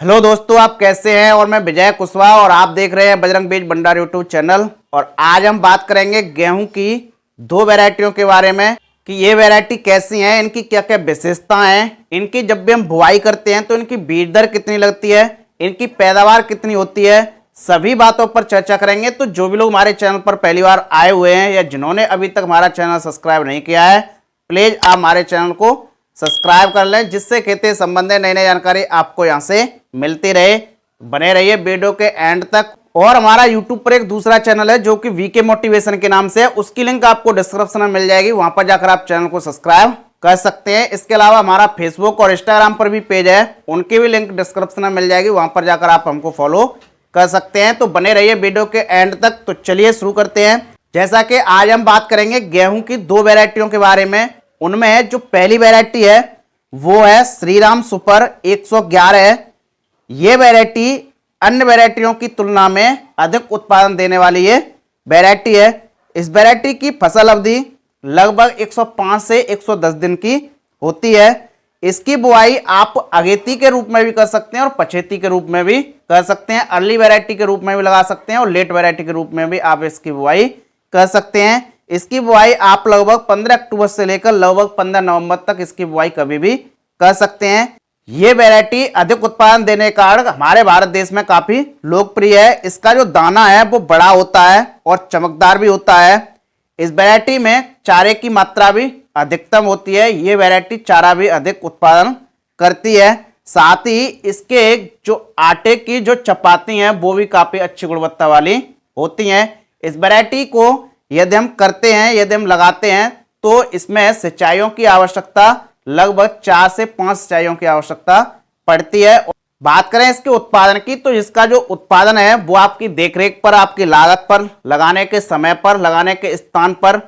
Hello दोस्तों, आप कैसे हैं। और मैं विजय कुशवाहा और आप देख रहे हैं बजरंग बीज भंडार यूट्यूब चैनल। और आज हम बात करेंगे गेहूं की दो वैरायटियों के बारे में कि ये वैरायटी कैसी हैं, इनकी क्या क्या विशेषताएं हैं, इनकी जब भी हम बुआई करते हैं तो इनकी बीज दर कितनी लगती है, इनकी पैदावार कितनी होती है, सभी बातों पर चर्चा करेंगे। तो जो भी लोग हमारे चैनल पर पहली बार आए हुए हैं या जिन्होंने अभी तक हमारा चैनल सब्सक्राइब नहीं किया है, प्लीज आप हमारे चैनल को सब्सक्राइब कर लें, जिससे खेती संबंधी नई नई जानकारी आपको यहां से मिलती रहे। बने रहिए वीडियो के एंड तक। और हमारा यूट्यूब पर एक दूसरा चैनल है जो कि वीके मोटिवेशन के नाम से है, उसकी लिंक आपको डिस्क्रिप्शन में मिल जाएगी, वहां पर जाकर आप चैनल को सब्सक्राइब कर सकते हैं। इसके अलावा हमारा फेसबुक और इंस्टाग्राम पर भी पेज है, उनकी भी लिंक डिस्क्रिप्शन में मिल जाएगी, वहां पर जाकर आप हमको फॉलो कर सकते हैं। तो बने रहिए वीडियो के एंड तक। तो चलिए शुरू करते हैं। जैसा कि आज हम बात करेंगे गेहूं की दो वैरायटियों के बारे में। उनमें जो पहली वैरायटी है वो है श्रीराम सुपर 111 है। ये वैरायटी अन्य वैरायटियों की तुलना में अधिक उत्पादन देने वाली ये वैरायटी है। इस वैरायटी की फसल अवधि लगभग 105 से 110 दिन की होती है। इसकी बुआई आप अगेती के रूप में भी कर सकते हैं और पछेती के रूप में भी कर सकते हैं। अर्ली वैरायटी के रूप में भी लगा सकते हैं और लेट वैरायटी के रूप में भी आप इसकी बुआई कर सकते हैं। इसकी बुआई आप लगभग 15 अक्टूबर से लेकर लगभग 15 नवंबर तक इसकी बुआई कभी भी कर सकते हैं। ये वैरायटी अधिक उत्पादन देने के कारण हमारे भारत देश में काफी लोकप्रिय है। इसका जो दाना है वो बड़ा होता है और चमकदार भी होता है। इस वैरायटी में चारे की मात्रा भी अधिकतम होती है। ये वैरायटी चारा भी अधिक उत्पादन करती है। साथ ही इसके जो आटे की जो चपाती हैं वो भी काफी अच्छी गुणवत्ता वाली होती हैं। इस वैरायटी को यदि हम करते हैं, यदि हम लगाते हैं तो इसमें सिंचाइयों की आवश्यकता लगभग 4 से 5 सिंचाइयों की आवश्यकता पड़ती है। बात करें इसके उत्पादन की, तो इसका जो उत्पादन है वो आपकी देखरेख पर, आपकी लागत पर, लगाने के समय पर, लगाने के स्थान पर,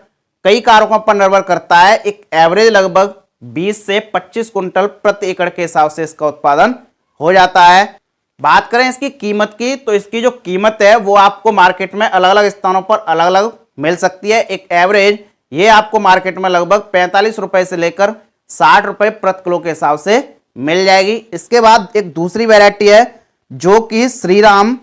कई कारकों पर निर्भर करता है। एक एवरेज लगभग 20 से 25 कुंटल प्रति एकड़ के हिसाब से इसका उत्पादन हो जाता है। बात करें इसकी कीमत की, तो इसकी जो कीमत है वो आपको मार्केट में अलग अलग स्थानों पर अलग अलग मिल सकती है। एक एवरेज ये आपको मार्केट में लगभग 45 रुपए से लेकर 60 रुपए प्रति किलो के हिसाब से मिल जाएगी। इसके बाद एक दूसरी वैरायटी है जो कि श्रीराम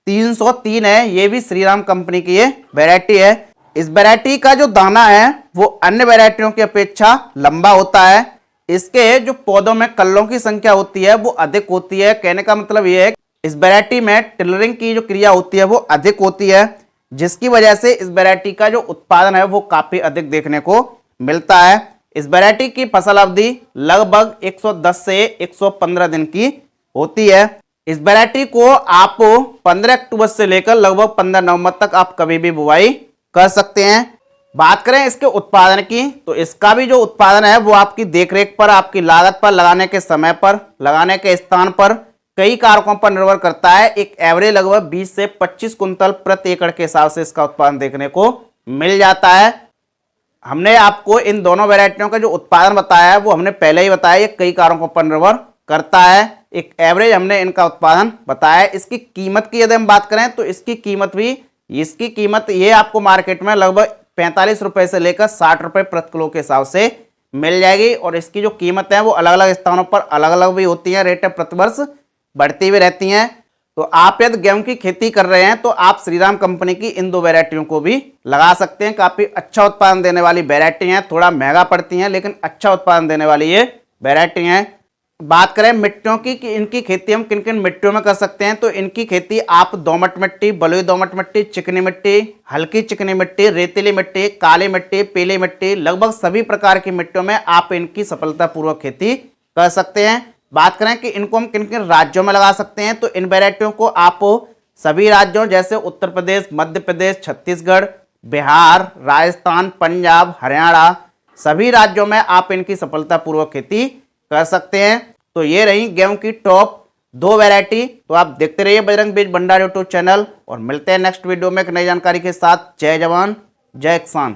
303 है। ये भी श्रीराम कंपनी की ये वैरायटी है। इस वैरायटी का जो दाना है वो अन्य वैरायटियों की अपेक्षा लंबा होता है। इसके जो पौधों में कल्लों की संख्या होती है वो अधिक होती है। कहने का मतलब ये है इस वैरायटी में टिलरिंग की जो क्रिया होती है वो अधिक होती है, जिसकी वजह से इस वैरायटी का जो उत्पादन है वो काफी अधिक देखने को मिलता है। इस वैरायटी की फसल अवधि लगभग 110 से 115 दिन की होती है। इस वैरायटी को आप 15 अक्टूबर से लेकर लगभग 15 नवंबर तक आप कभी भी बुआई कर सकते हैं। बात करें इसके उत्पादन की, तो इसका भी जो उत्पादन है वो आपकी देखरेख पर, आपकी लागत पर, लगाने के समय पर, लगाने के स्थान पर, कई कारकों पर निर्भर करता है। एक एवरेज लगभग 20 से 25 कुंतल प्रति एकड़ के हिसाब से इसका उत्पादन देखने को मिल जाता है। हमने आपको इन दोनों वैरायटियों का जो उत्पादन बताया है वो हमने पहले ही बताया, ये कई कारकों पर निर्भर करता है। एक एवरेज हमने इनका उत्पादन बताया है। इसकी कीमत की यदि हम बात करें तो इसकी कीमत ये आपको मार्केट में लगभग 45 रुपए से लेकर 60 रुपए प्रति किलो के हिसाब से मिल जाएगी। और इसकी जो कीमत है वो अलग अलग स्थानों पर अलग अलग भी होती है, रेटें प्रतिवर्ष बढ़ती हुई रहती हैं। तो आप यदि गेहूं की खेती कर रहे हैं तो आप श्रीराम कंपनी की इन दो वैरायटियों को भी लगा सकते हैं। काफी अच्छा उत्पादन देने वाली वैरायटी हैं, थोड़ा महंगा पड़ती हैं लेकिन अच्छा उत्पादन देने वाली ये वैरायटी हैं। बात करें मिट्टियों की कि इनकी खेती हम किन किन मिट्टियों में कर सकते हैं, तो इनकी खेती आप दोमट मिट्टी, बलुई दोमट मिट्टी, चिकनी मिट्टी, हल्की चिकनी मिट्टी, रेतीली मिट्टी, काली मिट्टी, पीली मिट्टी, लगभग सभी प्रकार की मिट्टियों में आप इनकी सफलतापूर्वक खेती कर सकते हैं। बात करें कि इनको हम किन किन राज्यों में लगा सकते हैं, तो इन वैरायटियों को आप सभी राज्यों जैसे उत्तर प्रदेश, मध्य प्रदेश, छत्तीसगढ़, बिहार, राजस्थान, पंजाब, हरियाणा, सभी राज्यों में आप इनकी सफलतापूर्वक खेती कर सकते हैं। तो ये रही गेहूं की टॉप दो वैरायटी। तो आप देखते रहिए बजरंग बीज भंडार यूट्यूब चैनल और मिलते हैं नेक्स्ट वीडियो में एक नई जानकारी के साथ। जय जवान जय किसान।